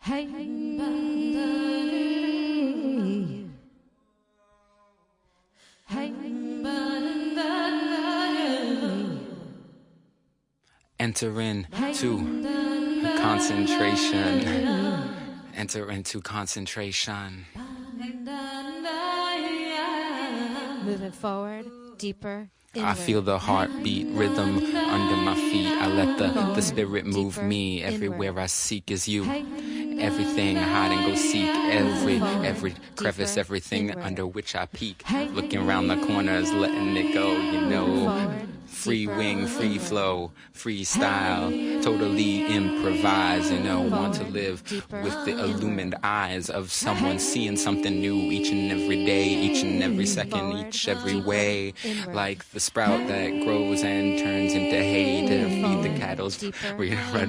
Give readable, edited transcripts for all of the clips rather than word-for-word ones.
Hey, enter into concentration. Enter into concentration. moving forward, deeper. Inward. I feel the heartbeat rhythm under my feet. I let the spirit move deeper, me. Everywhere inward. I seek is you. Everything I hide and go seek. Every crevice, everything inward. under which I peek. Looking around the corners, letting it go, you know. Forward, Free deeper, wing, free inward. flow, freestyle, totally improvise, you know, want to live deeper, with the inward. illumined eyes of someone seeing something new each and every day, each and every second, Forward, each every deeper, way, inward. like the sprout that grows and turns into hay to feed the Forward, cattle. deeper, We inward.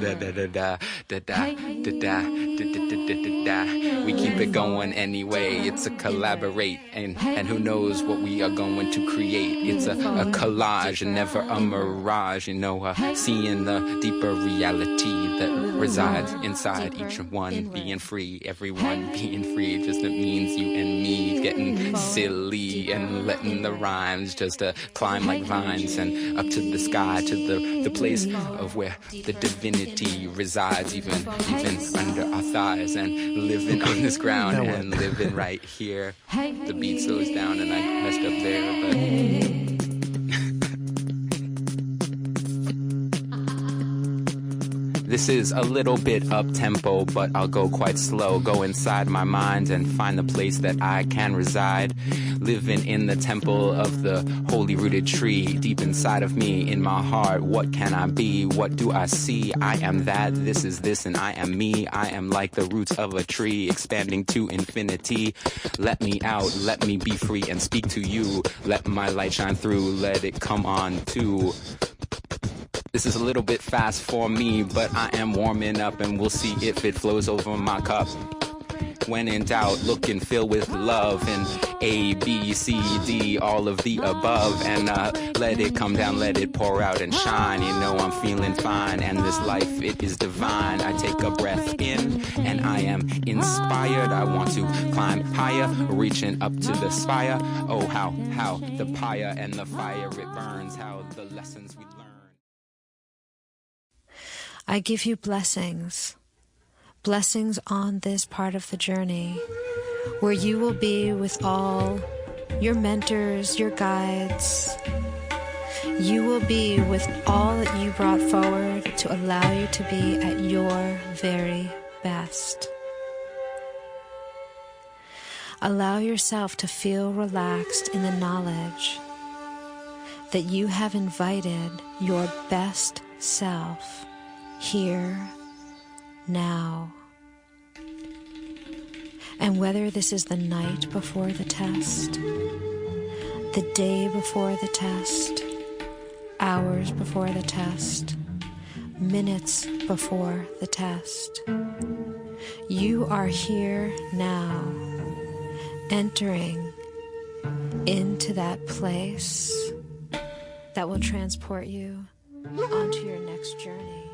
we keep it going anyway. It's a collaborate, and who knows what we are going to create. It's a collage and never a mirage, you know, seeing the deeper reality that resides inside each one, being free, everyone being free. Just it means you and me getting silly and letting the rhymes just climb like vines and up to the sky, to the place of where the divinity resides, even under our thighs, and living on this ground and living right here. The beat slows down and I messed up there, but this is a little bit up-tempo, but I'll go quite slow. Go inside my mind and find the place that I can reside. Living in the temple of the holy rooted tree. Deep inside of me, in my heart, what can I be? What do I see? I am that, this is this, and I am me. I am like the roots of a tree, expanding to infinity. Let me out, let me be free and speak to you. Let my light shine through, let it come on too. This is a little bit fast for me, but I am warming up and we'll see if it flows over my cup. When in doubt, look and fill with love and A, B, C, D, all of the above. And let it come down, let it pour out and shine. You know I'm feeling fine and this life, it is divine. I take a breath in and I am inspired. I want to climb higher, reaching up to the spire. Oh, how the pyre and the fire it burns, how the lessons we learn. I give you blessings on this part of the journey, where you will be with all your mentors, your guides. You will be with all that you brought forward to allow you to be at your very best. Allow yourself to feel relaxed in the knowledge that you have invited your best self here, now. And whether this is the night before the test, the day before the test, hours before the test, minutes before the test, you are here now, entering into that place that will transport you onto your next journey.